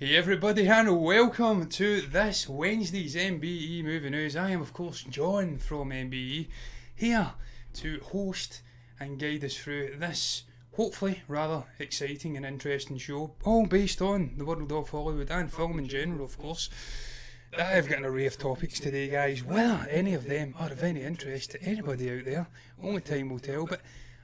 Hey everybody and welcome to this Wednesday's MBE Movie News. I am of course John from MBE, here to host and guide us through this hopefully rather exciting and interesting show, all based on the world of Hollywood and film in general of course. I've got an array of topics today guys, whether any of them are of any interest to anybody out there, only time will tell, but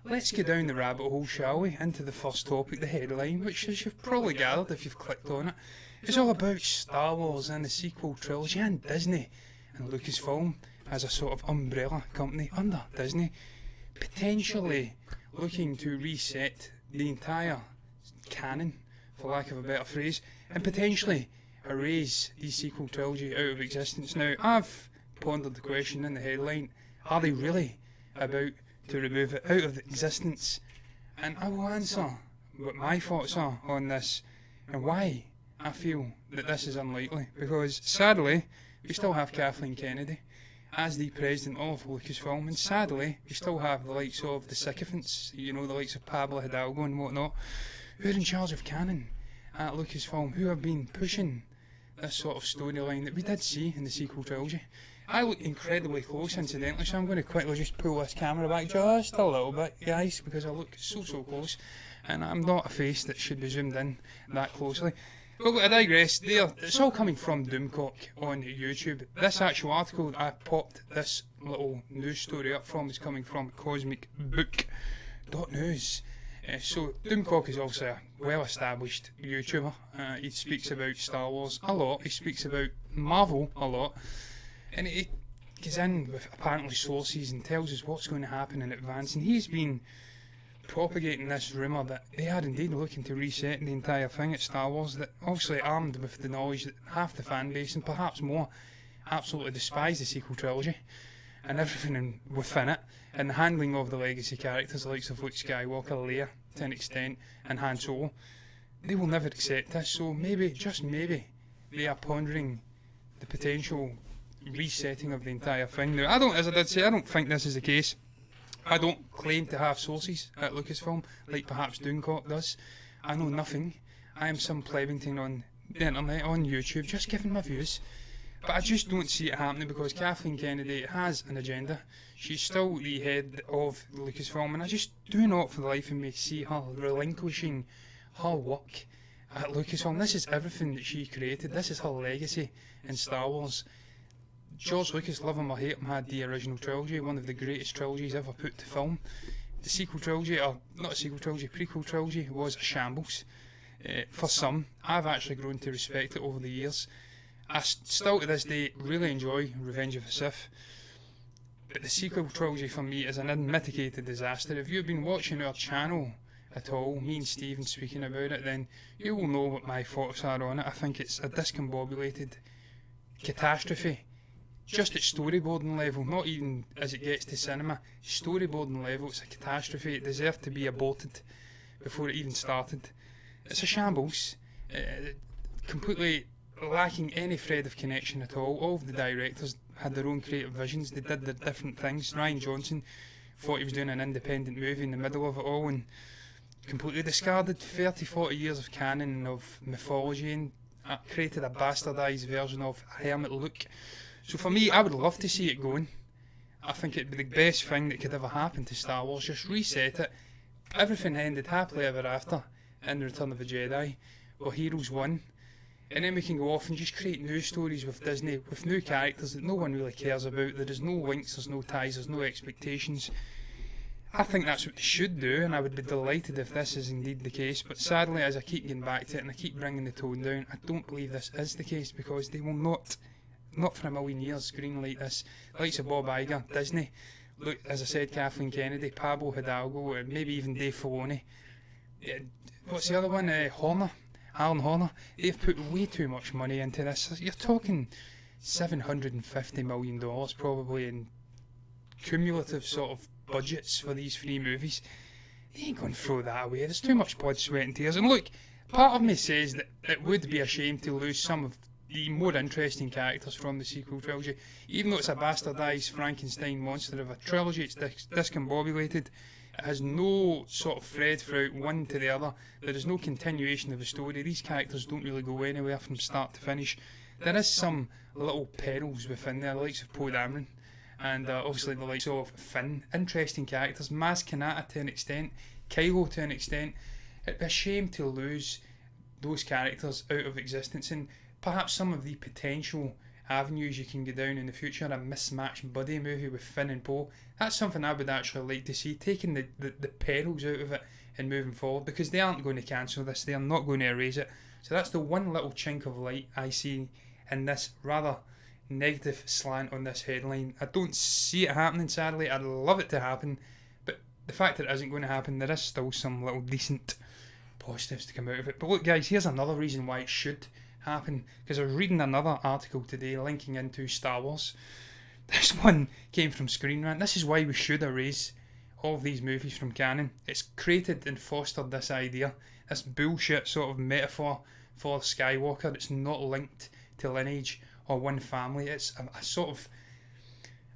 let's go down the rabbit hole, shall we, into the first topic, the headline, which as you've probably gathered if you've clicked on it, is all about Star Wars and the sequel trilogy and Disney and Lucasfilm as a sort of umbrella company under Disney, potentially looking to reset the entire canon, for lack of a better phrase, and potentially erase the sequel trilogy out of existence. Now, I've pondered the question in the headline, are they really about to remove it out of existence? And I will answer what my thoughts are on this and why I feel that this is unlikely, because sadly we still have Kathleen Kennedy as the president of Lucasfilm, and sadly we still have the likes of the sycophants, the likes of Pablo Hidalgo and whatnot, who are in charge of Canon at Lucasfilm, who have been pushing this sort of storyline that we did see in the sequel trilogy. I look incredibly close incidentally, so I'm going to quickly just pull this camera back just a little bit guys, because I look so close and I'm not a face that should be zoomed in that closely. But I digress. It's all coming from Doomcock on YouTube. This actual article that I popped this little news story up from is coming from cosmicbook.news. So Doomcock is also a well-established YouTuber. He speaks about Star Wars a lot, he speaks about Marvel a lot, and he goes in with apparently sources and tells us what's going to happen in advance, and he's been propagating this rumour that they are indeed looking to reset the entire thing at Star Wars, that obviously armed with the knowledge that half the fan base and perhaps more absolutely despise the sequel trilogy and everything within it, and the handling of the legacy characters, the likes of Luke Skywalker, Leia to an extent, and Han Solo. They will never accept this, so maybe, just maybe, they are pondering the potential resetting of the entire thing. Now, as I did say, I don't think this is the case. I don't claim to have sources at Lucasfilm, like perhaps Doomcock does. I know nothing. I am some plebeian on the internet, on YouTube, just giving my views. But I just don't see it happening, because Kathleen Kennedy has an agenda. She's still the head of Lucasfilm, and I just do not for the life of me see her relinquishing her work at Lucasfilm. This is everything that she created. This is her legacy in Star Wars. George Lucas, love him or hate him, had the original trilogy, one of the greatest trilogies ever put to film. The sequel trilogy, or not a sequel trilogy, prequel trilogy, was a shambles. For some, I've actually grown to respect it over the years. I still to this day really enjoy Revenge of the Sith, but the sequel trilogy for me is an unmitigated disaster. If you've been watching our channel at all, me and Stephen speaking about it, then you will know what my thoughts are on it. I think it's a discombobulated catastrophe, just at storyboarding level, not even as it gets to cinema. Storyboarding level, it's a catastrophe. It deserved to be aborted before it even started. It's a shambles, completely lacking any thread of connection at all. All of the directors had their own creative visions, they did their different things. Rian Johnson thought he was doing an independent movie in the middle of it all and completely discarded 30-40 years of canon and of mythology and created a bastardised version of Hermit Luke. So for me, I would love to see it going. I think it'd be the best thing that could ever happen to Star Wars. Just reset it. Everything ended happily ever after in Return of the Jedi, where heroes won. And then we can go off and just create new stories with Disney, with new characters that no one really cares about. There is no links, there's no ties, there's no expectations. I think that's what they should do, and I would be delighted if this is indeed the case. But sadly, as I keep getting back to it and I keep bringing the tone down, I don't believe this is the case, because they will not for a million years, greenlight this. The likes of Bob Iger, Disney, look, as I said, Kathleen Kennedy, Pablo Hidalgo, or maybe even Dave Filoni. What's the other one? Alan Horner. They've put way too much money into this. You're talking $750 million probably in cumulative sort of budgets for these three movies. They ain't going to throw that away. There's too much blood, sweat and tears. And look, part of me says that it would be a shame to lose some of the more interesting characters from the sequel trilogy. Even though it's a bastardised Frankenstein monster of a trilogy, it's discombobulated. It has no sort of thread throughout one to the other. There is no continuation of the story. These characters don't really go anywhere from start to finish. There is some little perils within there, the likes of Poe Dameron, and obviously the likes of Finn. Interesting characters. Maz Kanata to an extent, Kylo to an extent. It'd be a shame to lose those characters out of existence, and perhaps some of the potential avenues you can go down in the future. A mismatched buddy movie with Finn and Poe. That's something I would actually like to see, taking the perils out of it and moving forward, because they aren't going to cancel this, they are not going to erase it. So that's the one little chink of light I see in this rather negative slant on this headline. I don't see it happening, sadly. I'd love it to happen, but the fact that it isn't going to happen, there is still some little decent positives to come out of it. But look guys, here's another reason why it should happen, because I was reading another article today linking into Star Wars. This one came from Screen Rant. This is why we should erase all of these movies from canon. It's created and fostered this idea, this bullshit sort of metaphor for Skywalker. It's not linked to lineage or one family. It's a sort of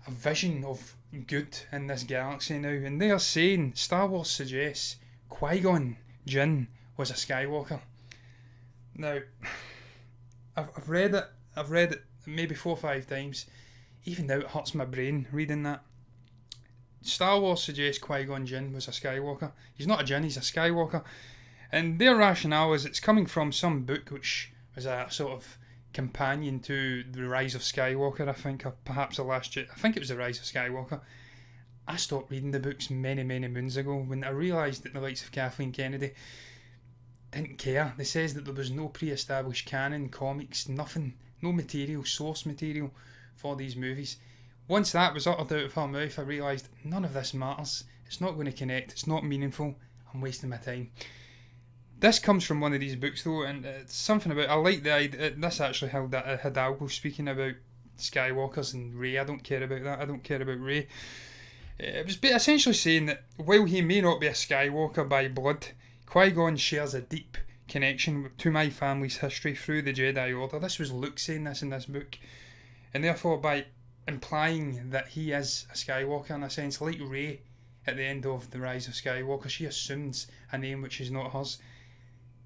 a vision of good in this galaxy now, and they are saying Star Wars suggests Qui-Gon Jinn was a Skywalker. Now, I've read it maybe 4 or 5 times. Even now it hurts my brain reading that. Star Wars suggests Qui-Gon Jinn was a Skywalker. He's not a Jinn, he's a Skywalker. And their rationale is it's coming from some book which was a sort of companion to The Rise of Skywalker, I think, or perhaps I think it was The Rise of Skywalker. I stopped reading the books many moons ago when I realised that the likes of Kathleen Kennedy didn't care. They says that there was no pre-established canon, comics, nothing, no material, source material for these movies. Once that was uttered out of her mouth, I realised none of this matters. It's not going to connect, it's not meaningful, I'm wasting my time. This comes from one of these books though, and it's something about, I like the idea, this actually held that Hidalgo speaking about Skywalkers and Rey. I don't care about that, I don't care about Rey. It was essentially saying that while he may not be a Skywalker by blood, Qui-Gon shares a deep connection to my family's history through the Jedi Order. This was Luke saying this in this book, and therefore by implying that he is a Skywalker in a sense, like Rey at the end of The Rise of Skywalker, she assumes a name which is not hers.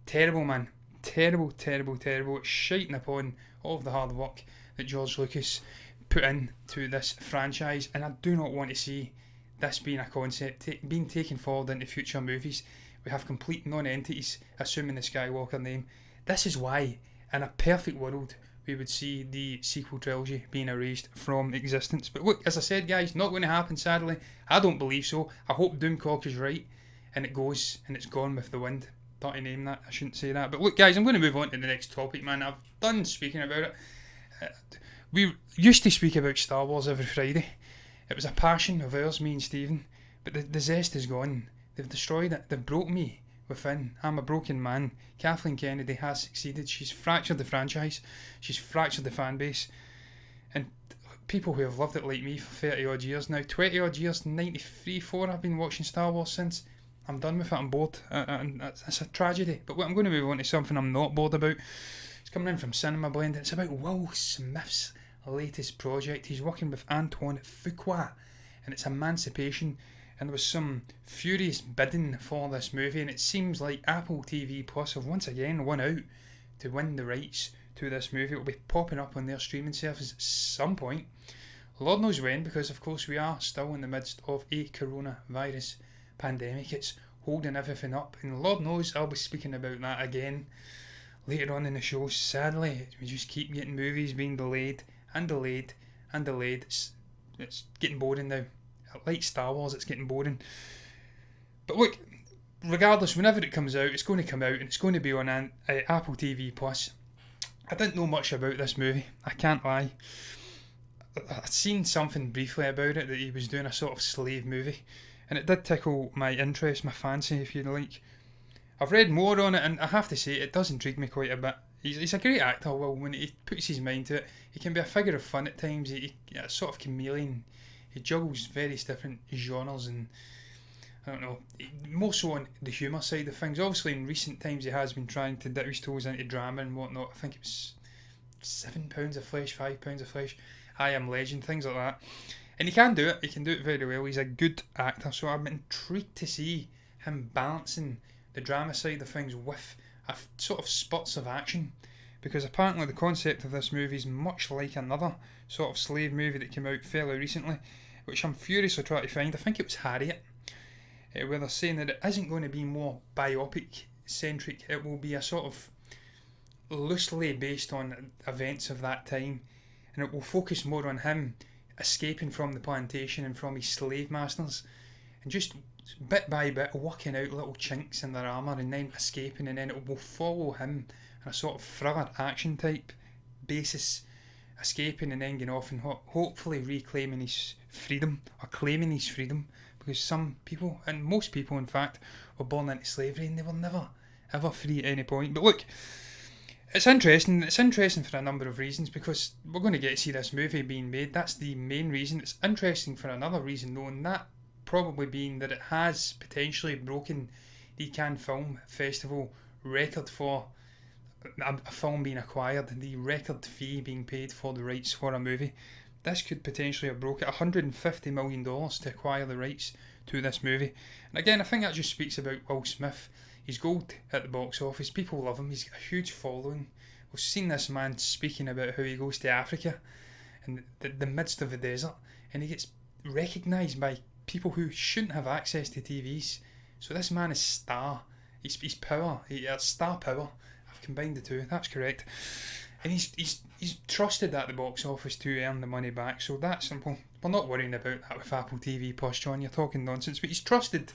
Terrible, man. Terrible. It's shiting upon all of the hard work that George Lucas put into this franchise, and I do not want to see this being a concept being taken forward into future movies. We have complete non-entities assuming the Skywalker name. This is why, in a perfect world, we would see the sequel trilogy being erased from existence. But look, as I said guys, not going to happen sadly. I don't believe so. I hope Doomcock is right and it goes and it's gone with the wind. Dirty name that, I shouldn't say that. But look guys, I'm going to move on to the next topic, man. I've done speaking about it. We used to speak about Star Wars every Friday. It was a passion of ours, me and Stephen. But the zest is gone. They've destroyed it. They've broke me within. I'm a broken man. Kathleen Kennedy has succeeded. She's fractured the franchise. She's fractured the fan base. And people who have loved it like me for 30 odd years now, 20 odd years, 93, 4, I've been watching Star Wars since. I'm done with it. I'm bored. And it's a tragedy. But I'm going to move on to something I'm not bored about. It's coming in from Cinema Blend. It's about Will Smith's latest project. He's working with Antoine Fuqua, and it's Emancipation. And there was some furious bidding for this movie, and it seems like Apple TV Plus have once again won out to win the rights to this movie. It will be popping up on their streaming service at some point. Lord knows when, because of course we are still in the midst of a coronavirus pandemic. It's holding everything up, and Lord knows I'll be speaking about that again later on in the show. Sadly, we just keep getting movies being delayed and delayed and delayed. It's getting boring now. Like Star Wars, it's getting boring. But look, regardless, whenever it comes out, it's going to come out and it's going to be on Apple TV Plus. I didn't know much about this movie, I can't lie. I'd seen something briefly about it, that he was doing a sort of slave movie, and it did tickle my interest, my fancy, if you like. I've read more on it, and I have to say, it does intrigue me quite a bit. He's a great actor. Well, when he puts his mind to it, he can be a figure of fun at times. He's a sort of chameleon. He juggles various different genres, and I don't know, more so on the humour side of things. Obviously in recent times he has been trying to dip his toes into drama and whatnot. I think it was £7 of flesh, £5 of flesh, I Am Legend, things like that. And he can do it. He can do it very well. He's a good actor. So I'm intrigued to see him balancing the drama side of things with a sort of spurts of action. Because apparently the concept of this movie is much like another sort of slave movie that came out fairly recently, which I'm furiously trying to find. I think it was Harriet, where they're saying that it isn't going to be more biopic centric. It will be a sort of loosely based on events of that time, and it will focus more on him escaping from the plantation and from his slave masters, and just bit by bit working out little chinks in their armour and then escaping, and then it will follow him on a sort of thriller action type basis, escaping and then going off and hopefully reclaiming his freedom, or claiming his freedom, because some people, and most people in fact, were born into slavery and they were never ever free at any point. But look, it's interesting. It's interesting for a number of reasons, because we're going to get to see this movie being made. That's the main reason. It's interesting for another reason though, and that probably being that it has potentially broken the Cannes Film Festival record for a film being acquired, the record fee being paid for the rights for a movie. This could potentially have broke it, $150 million to acquire the rights to this movie. And again, I think that just speaks about Will Smith. He's gold at the box office. People love him. He's got a huge following. We've seen this man speaking about how he goes to Africa in the midst of the desert, and he gets recognised by people who shouldn't have access to TVs. So this man is star. He's power. He has star power. I've combined the two. That's correct. And he's trusted at the box office to earn the money back. So that's simple. We're not worrying about that with Apple TV Plus, John. You're talking nonsense. But he's trusted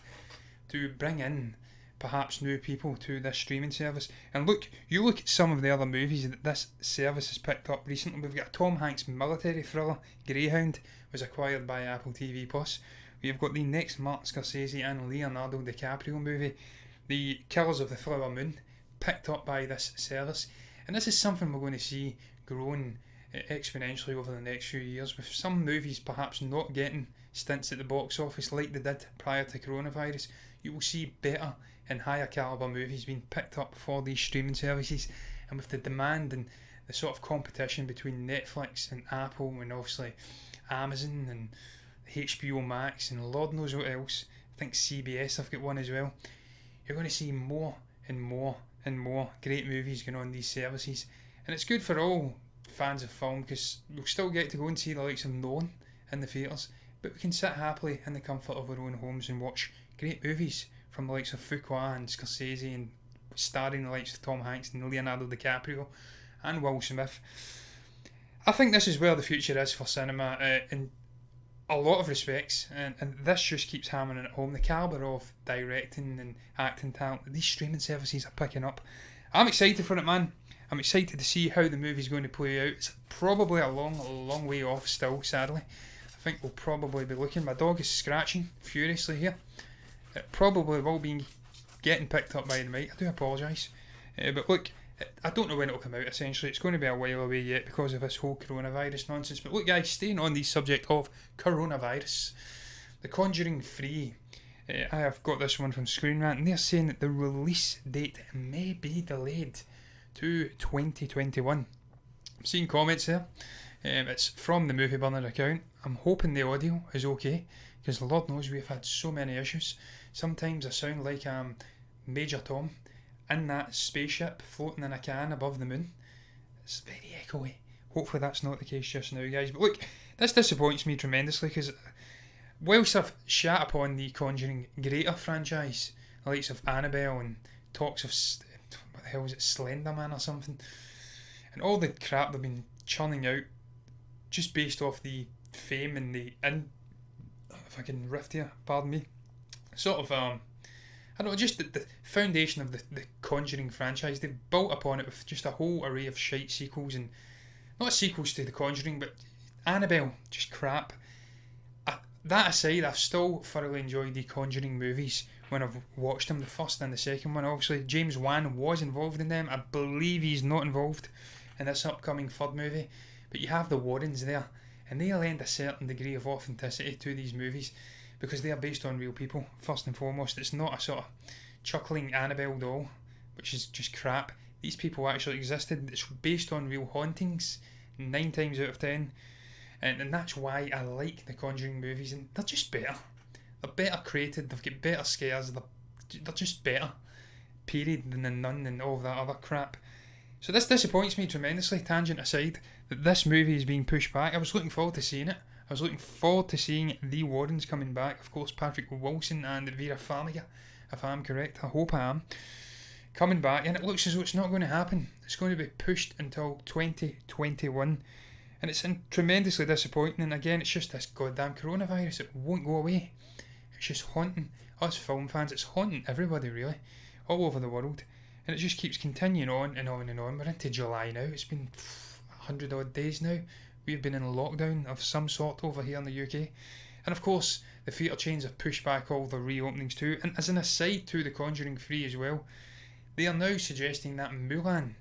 to bring in perhaps new people to this streaming service. And look, you look at some of the other movies that this service has picked up recently. We've got a Tom Hanks military thriller, Greyhound, was acquired by Apple TV Plus. We've got the next Martin Scorsese and Leonardo DiCaprio movie, The Killers of the Flower Moon, picked up by this service. And this is something we're going to see growing exponentially over the next few years, with some movies perhaps not getting stints at the box office like they did prior to coronavirus. You will see better and higher calibre movies being picked up for these streaming services, and with the demand and the sort of competition between Netflix and Apple and obviously Amazon and HBO Max and Lord knows what else, I think CBS have got one as well, you're going to see more and more and more great movies going on these services. And it's good for all fans of film, because we'll still get to go and see the likes of Nolan in the theatres, but we can sit happily in the comfort of our own homes and watch great movies from the likes of Fuqua and Scorsese, and starring the likes of Tom Hanks and Leonardo DiCaprio and Will Smith. I think this is where the future is for cinema in a lot of respects, and this just keeps hammering it home. The calibre of directing and acting talent these streaming services are picking up. I'm excited for it, man. I'm excited to see how the movie's going to play out. It's probably a long way off still, sadly. I think we'll probably be looking. My dog is scratching furiously here. It probably will be getting picked up by the mic. I do apologise. But look, I don't know when it'll come out, essentially. It's going to be a while away yet because of this whole coronavirus nonsense. But look, guys, staying on the subject of coronavirus, The Conjuring 3. I have got this one from Screen Rant, and they're saying that the release date may be delayed to 2021. I'm seeing comments there. It's from the Movie Burner account. I'm hoping the audio is okay, because Lord knows we've had so many issues. Sometimes I sound like Major Tom in that spaceship floating in a can above the moon. It's very echoey. Hopefully that's not the case just now, guys. But look, this disappoints me tremendously, because whilst I've shat upon the Conjuring greater franchise, the likes of Annabelle and talks of what the hell is it, Slender Man or something, and all the crap they've been churning out just based off the fame and the if I can riff here, pardon me, sort of I don't know, just the foundation of the Conjuring franchise. They've built upon it with just a whole array of shite sequels, and not sequels to The Conjuring, but Annabelle, just crap. That aside, I've still thoroughly enjoyed the Conjuring movies when I've watched them, the first and the second one. Obviously, James Wan was involved in them. I believe he's not involved in this upcoming third movie, but you have the Warrens there, and they lend a certain degree of authenticity to these movies, because they are based on real people, first and foremost. It's not a sort of chuckling Annabelle doll, which is just crap. These people actually existed. It's based on real hauntings, 9 times out of 10. And that's why I like the Conjuring movies, and they're just better. They're better created, they've got better scares, they're just better, period, than The Nun and all that other crap. So this disappoints me tremendously, tangent aside, that this movie is being pushed back. I was looking forward to seeing it. I was looking forward to seeing the Warrens coming back. Of course, Patrick Wilson and Vera Farmiga, if I'm correct. I hope I am. Coming back, and it looks as though it's not going to happen. It's going to be pushed until 2021. And it's tremendously disappointing. And again, it's just this goddamn coronavirus. It won't go away. It's just haunting us film fans. It's haunting everybody, really, all over the world. And it just keeps continuing on and on and on. We're into July now. It's been 100 odd days now. We've been in lockdown of some sort over here in the UK. And of course, the theatre chains have pushed back all the reopenings too. And as an aside to the Conjuring 3 as well, they are now suggesting that Mulan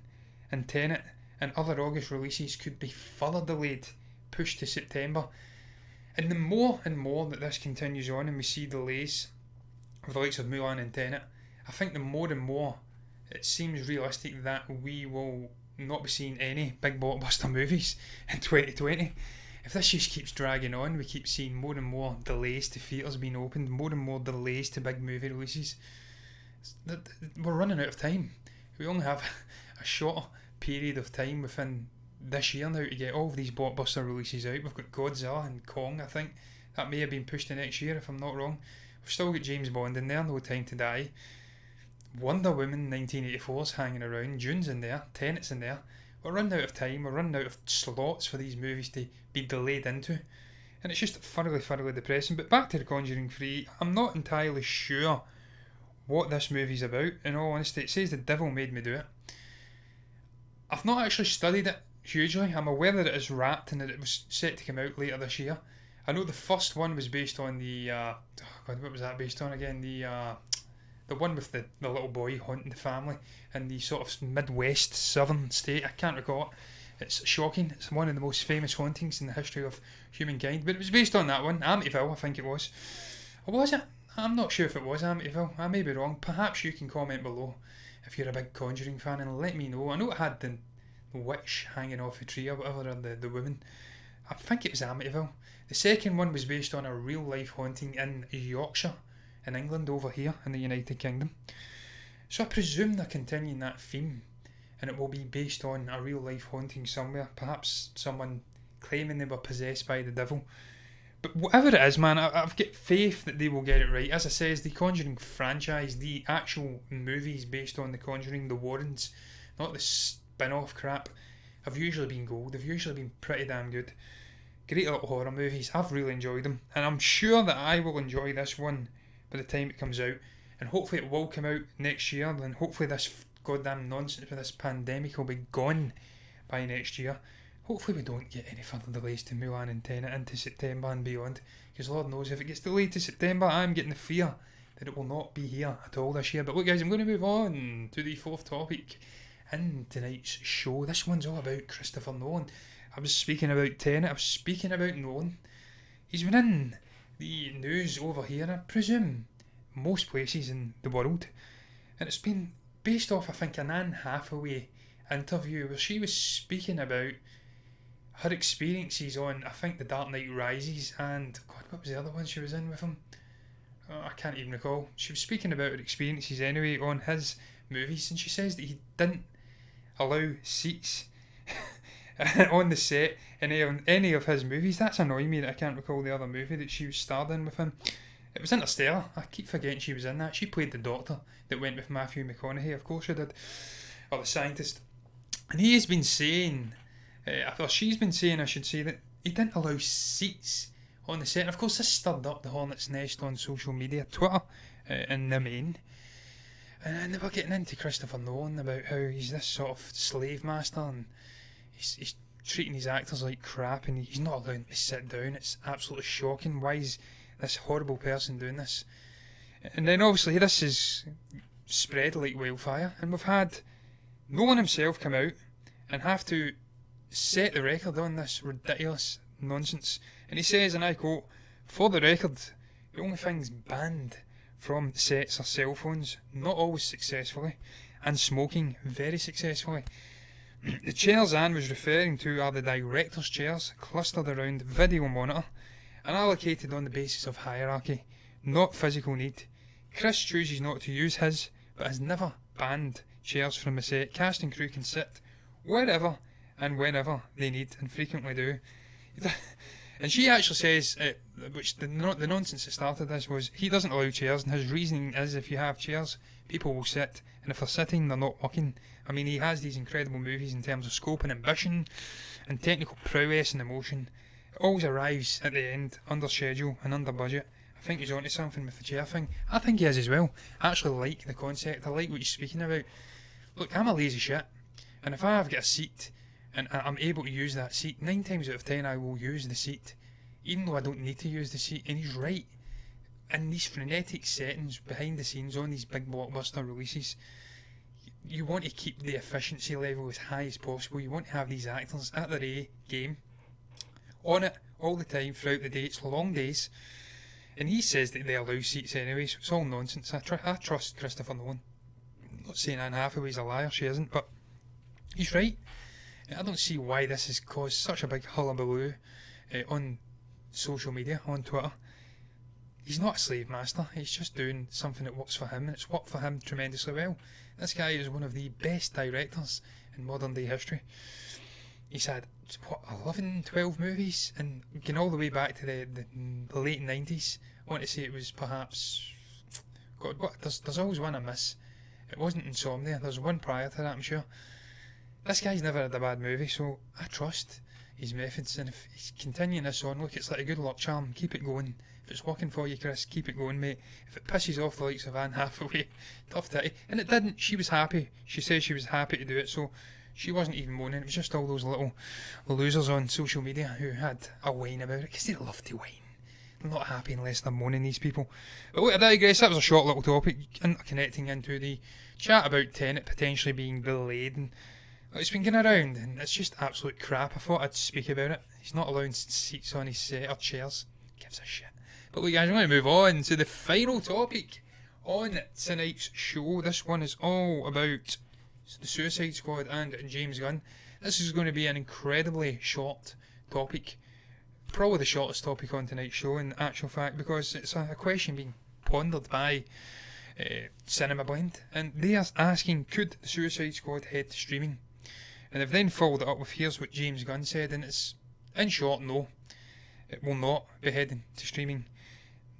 and Tenet and other August releases could be further delayed, pushed to September. And the more and more that this continues on and we see delays of the likes of Mulan and Tenet, I think the more and more it seems realistic that we will not be seeing any big blockbuster movies in 2020. If this just keeps dragging on, we keep seeing more and more delays to theatres being opened, more and more delays to big movie releases. We're running out of time. We only have a shorter period of time within this year now to get all of these blockbuster releases out. We've got Godzilla and Kong, I think. That may have been pushed to next year if I'm not wrong. We've still got James Bond in there, No Time to Die. Wonder Woman 1984's hanging around, Dune's in there, Tenet's in there. We're running out of time, we're running out of slots for these movies to be delayed into. And it's just thoroughly depressing. But back to the Conjuring 3, I'm not entirely sure what this movie's about. In all honesty, it says the devil made me do it. I've not actually studied it hugely. I'm aware that it is wrapped and that it was set to come out later this year. I know the first one was based on the what was that based on again? The one with the little boy haunting the family in the sort of Midwest southern state. I can't recall it. It's shocking. It's one of the most famous hauntings in the history of humankind. But it was based on that one, Amityville, I think it was. Or was it? I'm not sure if it was Amityville. I may be wrong. Perhaps you can comment below if you're a big Conjuring fan and let me know. I know it had the witch hanging off a tree or whatever, or the woman. I think it was Amityville. The second one was based on a real life haunting in Yorkshire, in England, over here in the United Kingdom. So I presume they're continuing that theme and it will be based on a real life haunting somewhere. Perhaps someone claiming they were possessed by the devil. But whatever it is, man, I've got faith that they will get it right. As I says, the Conjuring franchise, the actual movies based on the Conjuring, the Warrens, not the spin-off crap, have usually been gold. They've usually been pretty damn good. Great little horror movies. I've really enjoyed them. And I'm sure that I will enjoy this one by the time it comes out. And hopefully it will come out next year. And hopefully this goddamn nonsense with this pandemic will be gone by next year. Hopefully we don't get any further delays to Mulan and Tenet into September and beyond. Because Lord knows if it gets delayed to September, I'm getting the fear that it will not be here at all this year. But look guys, I'm going to move on to the fourth topic in tonight's show. This one's all about Christopher Nolan. I was speaking about Tenet, I was speaking about Nolan. He's been in the news over here, I presume most places in the world. And it's been based off, I think, an Anne Hathaway interview where she was speaking about her experiences on, I think, The Dark Knight Rises and, God, what was the other one she was in with him? Oh, I can't even recall. She was speaking about her experiences anyway on his movies, and she says that he didn't allow seats on the set in any of his movies. That's annoying me that I can't recall the other movie that she was starred in with him. It was Interstellar. I keep forgetting she was in that. She played the doctor that went with Matthew McConaughey, of course she did. Or the scientist. And he has been saying, or she's been saying I should say, that he didn't allow seats on the set. And of course this stirred up the hornet's nest on social media, Twitter in the main. And they were getting into Christopher Nolan about how he's this sort of slave master and he's treating his actors like crap and he's not allowing them to sit down. It's absolutely shocking. Why is this horrible person doing this? And then obviously this is spread like wildfire, and we've had Nolan himself come out and have to set the record on this ridiculous nonsense. And he says, and I quote, "For the record, the only things banned from sets are cell phones, not always successfully, and smoking very successfully." The chairs Anne was referring to are the director's chairs, clustered around the video monitor, and allocated on the basis of hierarchy, not physical need. Chris chooses not to use his, but has never banned chairs from the set. Cast and crew can sit wherever and whenever they need, and frequently do. And she actually says, which the nonsense that started this was, he doesn't allow chairs, and his reasoning is if you have chairs, people will sit, and if they're sitting, they're not working. I mean, he has these incredible movies in terms of scope and ambition, and technical prowess and emotion. It always arrives at the end, under schedule and under budget. I think he's onto something with the chair thing. I think he is as well. I actually like the concept, I like what he's speaking about. Look, I'm a lazy shit, and if I've got a seat, and I'm able to use that seat, 9 times out of 10 I will use the seat, even though I don't need to use the seat. And he's right. In these frenetic settings, behind the scenes, on these big blockbuster releases, you want to keep the efficiency level as high as possible. You want to have these actors at their A game, on it all the time throughout the day. It's long days. And he says that they allow seats anyway, so it's all nonsense. I trust Christopher Nolan. I'm not saying Anne Hathaway's a liar, she isn't, but he's right. I don't see why this has caused such a big hullabaloo on social media, on Twitter. He's not a slave master, he's just doing something that works for him, and it's worked for him tremendously well. This guy is one of the best directors in modern day history. He's had, 11, 12 movies, and going all the way back to the late 90s. I want to say it was perhaps, God, there's always one I miss. It wasn't Insomnia, there's one prior to that, I'm sure. This guy's never had a bad movie, so I trust his methods, and if he's continuing this on, look, it's like a good luck charm, keep it going. If it's working for you, Chris, keep it going, mate. If it pisses off the likes of Anne Hathaway, tough titty. And it didn't, she was happy. She says she was happy to do it, so she wasn't even moaning. It was just all those little losers on social media who had a whine about it, because they love to whine. They're not happy unless they're moaning, these people. But look, I digress, that was a short little topic, interconnecting into the chat about Tenet potentially being delayed, and it's been going around, and it's just absolute crap. I thought I'd speak about it. He's not allowing seats on his set, or chairs. Gives a shit. But look guys, I'm going to move on to the final topic on tonight's show. This one is all about the Suicide Squad and James Gunn. This is going to be an incredibly short topic. Probably the shortest topic on tonight's show in actual fact, because it's a question being pondered by Cinema Blend. And they are asking, could the Suicide Squad head to streaming? And they've then followed it up with, here's what James Gunn said, and it's, in short, no. It will not be heading to streaming.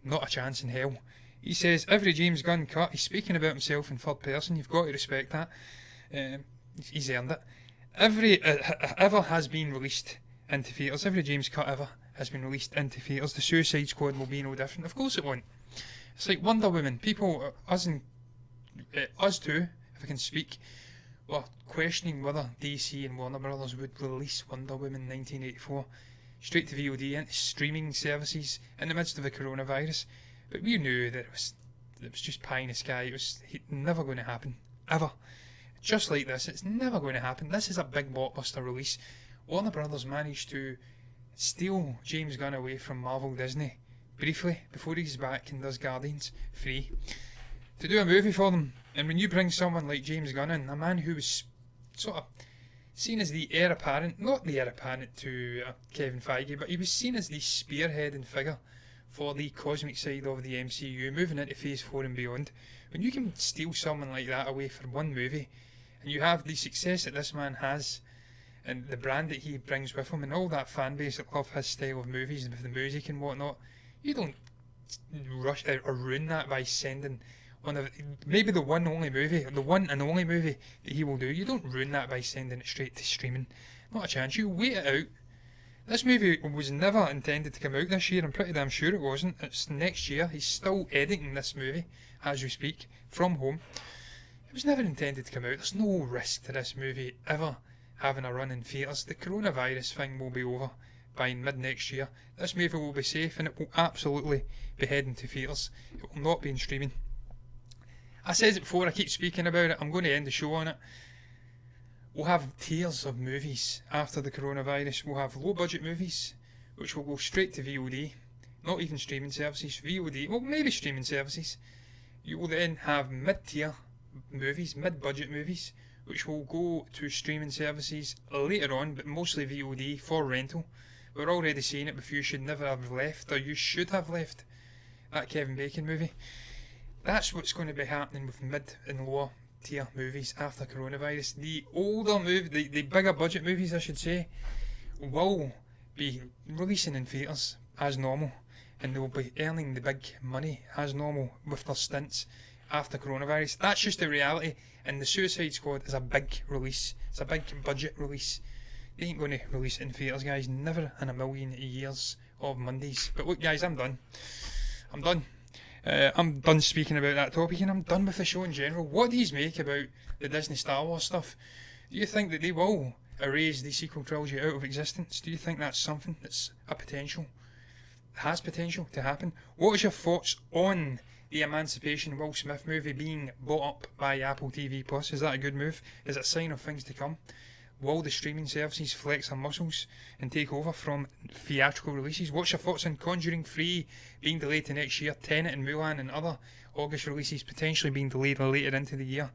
Not a chance in hell. He says, every James Gunn cut, he's speaking about himself in third person, you've got to respect that. He's earned it. Ever has been released into theatres. Every James cut ever has been released into theatres. The Suicide Squad will be no different. Of course it won't. It's like Wonder Woman. People, us too, if I can speak, were questioning whether DC and Warner Brothers would release Wonder Woman 1984 straight to VOD into streaming services in the midst of the coronavirus. But we knew that it was just pie in the sky. It was never going to happen. Ever. Just like this, it's never going to happen. This is a big blockbuster release. Warner Brothers managed to steal James Gunn away from Marvel Disney briefly before he's back and does Guardians 3 to do a movie for them. And when you bring someone like James Gunn in, a man who was sort of seen as the heir apparent, not the heir apparent to Kevin Feige, but he was seen as the spearheading figure for the cosmic side of the MCU, moving into Phase 4 and beyond. When you can steal someone like that away for one movie, and you have the success that this man has, and the brand that he brings with him, and all that fan base that love his style of movies and with the music and whatnot, you don't rush out or ruin that by sending maybe the one and only movie that he will do. You don't ruin that by sending it straight to streaming. Not a chance. You wait it out. This movie was never intended to come out this year. I'm pretty damn sure it wasn't. It's next year. He's still editing this movie as we speak from home. It was never intended to come out. There's no risk to this movie ever having a run in theatres. The coronavirus thing will be over by mid next year. This movie will be safe, and it will absolutely be heading to theatres. It will not be in streaming. I said it before, I keep speaking about it, I'm going to end the show on it. We'll have tiers of movies after the coronavirus. We'll have low budget movies, which will go straight to VOD, not even streaming services, VOD, well maybe streaming services. You will then have mid-tier movies, mid-budget movies, which will go to streaming services later on, but mostly VOD for rental. We're already seeing it with You Should Never Have Left, or You Should Have Left, that Kevin Bacon movie. That's what's going to be happening with mid and lower tier movies after coronavirus. The older movies, the bigger budget movies I should say, will be releasing in theatres as normal, and they will be earning the big money as normal with their stints after coronavirus. That's just the reality, and the Suicide Squad is a big release. It's a big budget release. They ain't going to release it in theatres, guys. Never in a million years of Mondays. But look, guys, I'm done. I'm done speaking about that topic, and I'm done with the show in general. What do you make about the Disney Star Wars stuff? Do you think that they will erase the sequel trilogy out of existence? Do you think that's something that's has potential to happen? What is your thoughts on the Emancipation Will Smith movie being bought up by Apple TV Plus? Is that a good move? Is it a sign of things to come? Will the streaming services flex their muscles and take over from theatrical releases? What's your thoughts on Conjuring 3 being delayed to next year, Tenet and Mulan and other August releases potentially being delayed later into the year?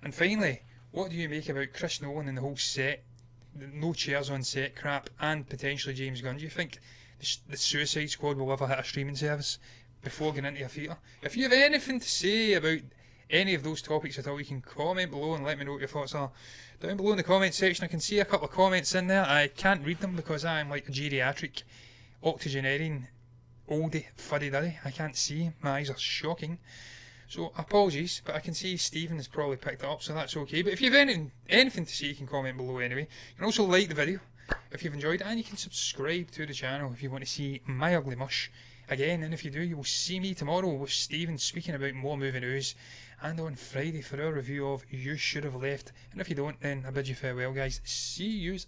And finally, what do you make about Chris Nolan and the whole set, no chairs on set crap, and potentially James Gunn? Do you think the Suicide Squad will ever hit a streaming service before going into a theatre? If you have anything to say about any of those topics at all, you can comment below and let me know what your thoughts are down below in the comment section. I can see a couple of comments in there. I can't read them because I'm like a geriatric octogenarian oldie fuddy-duddy. I can't see, my eyes are shocking, so apologies, but I can see Stephen has probably picked it up, so that's okay. But if you have anything to say, you can comment below anyway. You can also like the video if you've enjoyed it, and you can subscribe to the channel if you want to see my ugly mush again. And if you do, you will see me tomorrow with Stephen speaking about more movie news, and on Friday for our review of You Should Have Left. And if you don't, then I bid you farewell, guys. See yous